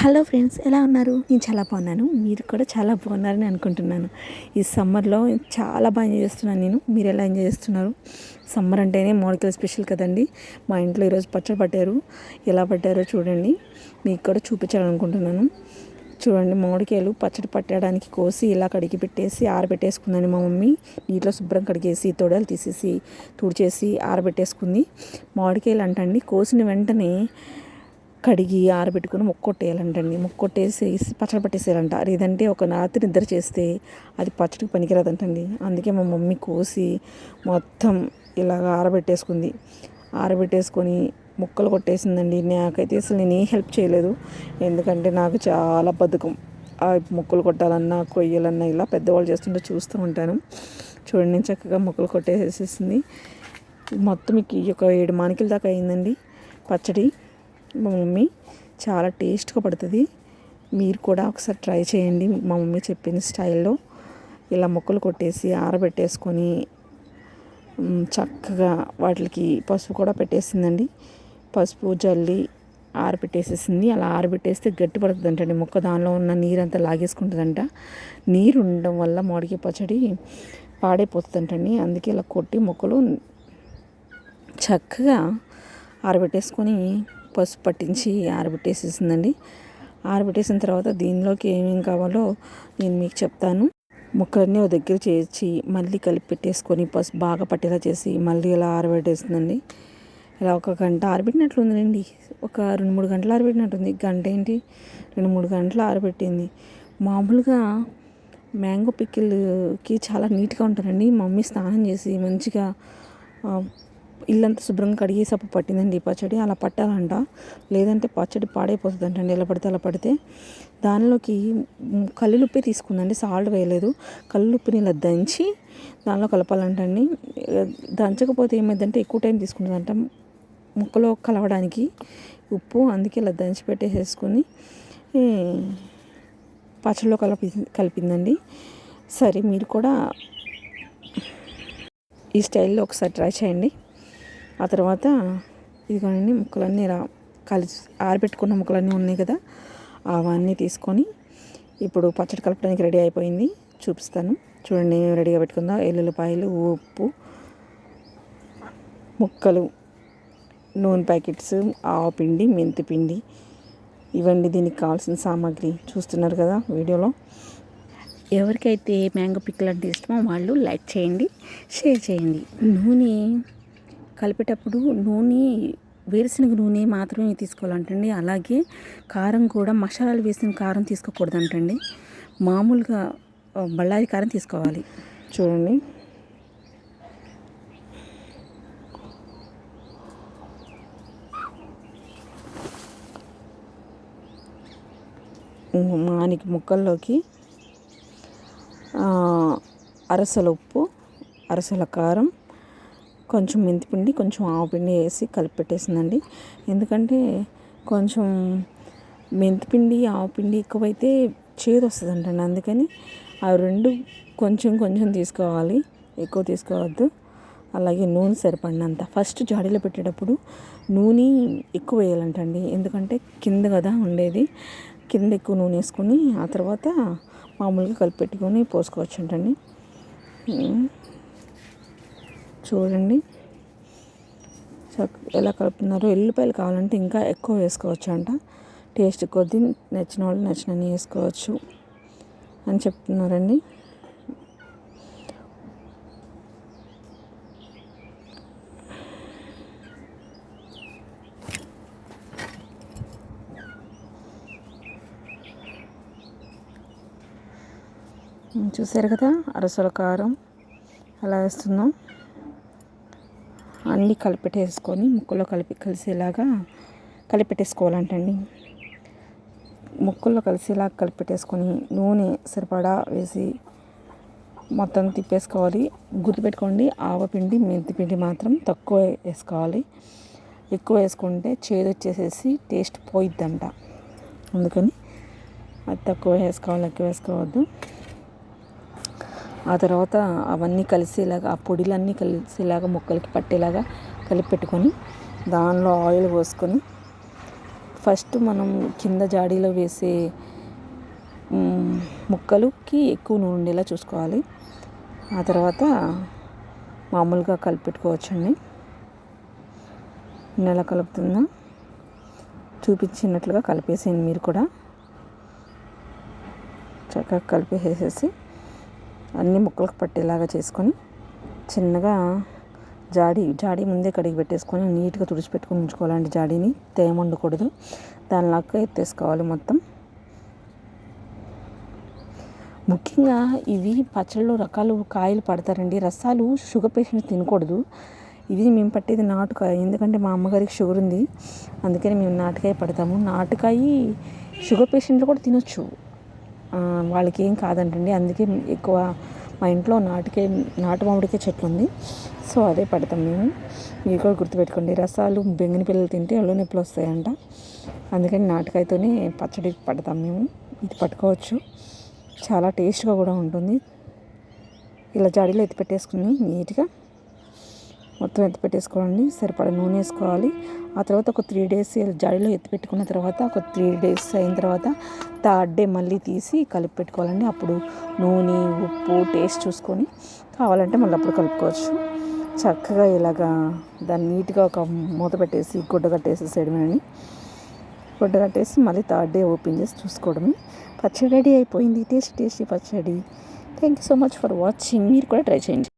Hello friends, ఎలా ఉన్నారు? నేను చాలా బాగున్నాను. మీరు కూడా చాలా బాగున్నారని అనుకుంటున్నాను. ఈ సమ్మర్లో చాలా బాగా ఎంజాయ్ చేస్తున్నాను నేను. మీరు ఎలా ఎంజాయ్ చేస్తున్నారు? సమ్మర్ అంటేనే మామిడికాయలు స్పెషల్ కదండి. మా ఇంట్లో ఈరోజు పచ్చడి పట్టారు. ఎలా పట్టారో చూడండి, మీకు కూడా చూపించాలనుకుంటున్నాను. చూడండి, మామిడికాయలు పచ్చడి పట్టడానికి కోసి ఇలా కడిగి పెట్టేసి ఆరబెట్టేసుకుందండి మా మమ్మీ. నీటిలో శుభ్రం కడిగేసి తొడలు తీసేసి తుడిచేసి ఆరబెట్టేసుకుంది. మామిడికాయలు అంటండి కోసిన వెంటనే కడిగి ఆరబెట్టుకుని ముక్కొట్టేయాలంటండి. ముక్కొట్టేసి పచ్చడి పట్టేసేయాలంట. లేదంటే ఒక రాత్రి నిద్ర చేస్తే అది పచ్చడికి పనికిరాదంటండి. అందుకే మా మమ్మీ కోసి మొత్తం ఇలాగ ఆరబెట్టేసుకుంది. ఆరబెట్టేసుకొని ముక్కలు కొట్టేసిందండి. నాకైతే అసలు నేను ఏ హెల్ప్ చేయలేదు, ఎందుకంటే నాకు చాలా బద్ధకం. ఆ ముక్కలు కొట్టాలన్నా కొయ్యాలన్నా ఇలా పెద్దవాళ్ళు చేస్తుంటే చూస్తూ ఉంటాను. చూడండి, నేను చక్కగా ముక్కలు కొట్టేసేసింది. మొత్తం ఒక 7 మానికల దాకా అయిందండి పచ్చడి. మా మమ్మీ చాలా టేస్ట్గా పడుతుంది. మీరు కూడా ఒకసారి ట్రై చేయండి మా మమ్మీ చెప్పిన స్టైల్లో. ఇలా ముక్కలు కొట్టేసి ఆరబెట్టేసుకొని చక్కగా వాటికి పసుపు కూడా పెట్టేసిందండి. పసుపు జల్లి ఆరబెట్టేసేసింది. అలా ఆరబెట్టేస్తే గట్టి పడుతుంది అంటండి ముక్క. దానిలో ఉన్న నీరంతా లాగేసుకుంటుందంట. నీరు ఉండడం వల్ల మామిడికాయ పచ్చడి పాడైపోతుందంటండి. అందుకే ఇలా కొట్టి ముక్కలు చక్కగా ఆరబెట్టేసుకొని పసుపు పట్టించి ఆరబెట్టేసేసిందండి. ఆరబెట్టేసిన తర్వాత దీనిలోకి ఏమేమి కావాలో నేను మీకు చెప్తాను. ముక్కలన్నీ ఒక దగ్గర చేర్చి మళ్ళీ కలిపి పెట్టేసుకొని పసుపు బాగా పట్టేలా చేసి మళ్ళీ ఇలా ఆరబెట్టేస్తుందండి. ఇలా 1 గంట ఆరబెట్టినట్లుందండి. ఒక 2-3 గంటలు ఆరబెట్టినట్టుంది. గంట ఏంటి, 2-3 గంటలు ఆరబెట్టింది. మామూలుగా మ్యాంగో పికిల్కి చాలా నీట్గా ఉంటారండి. మమ్మీ స్నానం చేసి మంచిగా ఇల్లంతా శుభ్రంగా కడిగేసి అప్పుడు పట్టిందండి పచ్చడి. అలా పట్టాలంట, లేదంటే పచ్చడి పాడైపోతుందంటండి ఎలా పడితే అలా పడితే. దానిలోకి కల్లులుప్పే తీసుకుందండి, సాల్ట్ వేయలేదు. కల్లుప్పుని ఇలా దంచి దానిలో కలపాలంటండి. దంచకపోతే ఏమైందంటే ఎక్కువ టైం తీసుకుంటుందంట ముక్కలో కలవడానికి ఉప్పు. అందుకే ఇలా దంచి పెట్టేసేసుకొని పచ్చడిలో కలిపిందండి. సరే, మీరు కూడా ఈ స్టైల్లో ఒకసారి ట్రై చేయండి. ఆ తర్వాత ఇదిగోనండి ముక్కలన్నీ కలిసి ఆరబెట్టుకున్న ముక్కలన్నీ ఉన్నాయి కదా, అవన్నీ తీసుకొని ఇప్పుడు పచ్చడి కలపడానికి రెడీ అయిపోయింది. చూపిస్తాను చూడండి. రెడీగా పెట్టుకుందాం. ఎల్లుల్లిపాయలు, ఉప్పు, ముక్కలు, నూనె ప్యాకెట్స్, ఆవపిండి, మెంతిపిండి, ఇవన్నీ దీనికి కావాల్సిన సామాగ్రి చూస్తున్నారు కదా వీడియోలో. ఎవరికైతే మ్యాంగో పికిల్ అంటే ఇష్టమో వాళ్ళు లైక్ చేయండి, షేర్ చేయండి. నూనె కలిపేటప్పుడు వేరుశనగ నూనె మాత్రమే తీసుకోవాలంటండి. అలాగే కారం కూడా మసాలాలు వేసిన కారం తీసుకోకూడదంటండి. మామూలుగా బళ్ళారి కారం తీసుకోవాలి. చూడండి, మానికి ముక్కల్లోకి అరసల ఉప్పు, అరసల కారం, కొంచెం మెంతిపిండి, కొంచెం ఆవపిండి వేసి కలిపి పెట్టేసిందండి. ఎందుకంటే కొంచెం మెంతిపిండి ఆవపిండి ఎక్కువైతే చేదు వస్తుందంటండి. అందుకని ఆ 2 కొంచెం కొంచెం తీసుకోవాలి, ఎక్కువ తీసుకోవద్దు. అలాగే నూనె సరిపడినంత. ఫస్ట్ జాడీలో పెట్టేటప్పుడు నూనె ఎక్కువ వేయాలంటండి, ఎందుకంటే కింద కదా ఉండేది. కింద ఎక్కువ నూనె వేసుకొని ఆ తర్వాత మామూలుగా కలిపి పెట్టుకొని పోసుకోవచ్చు అంటండి. చూడండి ఎలా కలుపుతున్నారో. ఎల్లిపాయలు కావాలంటే ఇంకా ఎక్కువ వేసుకోవచ్చు అంట. టేస్ట్ కొద్దీ నచ్చిన వాళ్ళు నచ్చినన్ని వేసుకోవచ్చు అని చెప్తున్నారండి. చూసారు కదా, అరసల కారం అలా వేస్తున్నాం. అన్నీ కలిపెట్టేసుకొని ముక్కలో కలిసేలాగా కలిపెట్టేసుకోవాలంటండి. ముక్కల్లో కలిసేలాగా కలిపెట్టేసుకొని నూనె సరిపడా వేసి మొత్తం తిప్పేసుకోవాలి. గుర్తుపెట్టుకోండి, ఆవపిండి మెంతిపిండి మాత్రం తక్కువ వేసుకోవాలి. ఎక్కువ వేసుకుంటే చేదు వచ్చేసేసి టేస్ట్ పోయిద్దంట. అందుకని అది తక్కువ వేసుకోవాలి, ఎక్కువ వేసుకోవద్దు. ఆ తర్వాత అవన్నీ కలిసేలాగా, ఆ పొడిలన్నీ కలిసేలాగా ముక్కలకి పట్టేలాగా కలిపి పెట్టుకొని దానిలో ఆయిల్ పోసుకొని ఫస్ట్ మనం కింద జాడీలో వేసే ముక్కలుకి ఎక్కువ నూనె ఉండేలా చూసుకోవాలి. ఆ తర్వాత మామూలుగా కలిపెట్టుకోవచ్చండి. నెల కలుపుతుందా చూపించినట్లుగా కలిపేసేయండి. మీరు కూడా చక్కగా కలిపేసేసి అన్ని ముక్కలకు పట్టేలాగా చేసుకొని చిన్నగా జాడీ ముందే కడిగి పెట్టేసుకొని నీట్గా తుడిచిపెట్టుకొని ఉంచుకోవాలండి. జాడీని తేమ ఉండకూడదు, దానిలాగా ఎత్తేసుకోవాలి మొత్తం. ముఖ్యంగా ఇవి పచ్చళ్ళలో రకాలు కాయలు పడతారండి. రసాలు షుగర్ పేషెంట్స్ తినకూడదు. ఇది మేము పట్టేది నాటుకాయ, ఎందుకంటే మా అమ్మగారికి షుగర్ ఉంది, అందుకని మేము నాటుకాయ పడతాము. నాటుకాయ షుగర్ పేషెంట్లు కూడా తినొచ్చు, వాళ్ళకి ఏం కాదంటండి. అందుకే ఎక్కువ మా ఇంట్లో నాటు మామిడికాయ చెట్లు ఉంది, సో అదే పడతాం మేము. మీరు కూడా గుర్తుపెట్టుకోండి, రసాలు బెంగిన పిల్లలు తింటే ఒళ్ళు నొప్పులు వస్తాయంట, అందుకని నాటుకాయతోనే పచ్చడి పడతాం మేము. ఇది పట్టుకోవచ్చు, చాలా టేస్ట్గా కూడా ఉంటుంది. ఇలా జాడీలో ఎత్తి పెట్టేసుకుని నీట్గా మొత్తం ఎత్తి పెట్టేసుకోండి. సరిపడా నూనె వేసుకోవాలి. ఆ తర్వాత ఒక 3 days జాడీలో ఎత్తి పెట్టుకున్న తర్వాత ఒక 3 days అయిన తర్వాత థర్డ్ డే మళ్ళీ తీసి కలిపి పెట్టుకోవాలండి. అప్పుడు నూనె, ఉప్పు టేస్ట్ చూసుకొని కావాలంటే మళ్ళీ అప్పుడు కలుపుకోవచ్చు. చక్కగా ఇలాగా దాన్ని నీట్గా ఒక మూత పెట్టేసి గుడ్డ కట్టేసేసేయడమేనండి. గుడ్డ కట్టేసి మళ్ళీ థర్డ్ డే ఓపెన్ చేసి చూసుకోవడమే. పచ్చడి రెడీ అయిపోయింది. టేస్టీ పచ్చడి. Thank you so much for watching. మీరు కూడా ట్రై చేయండి.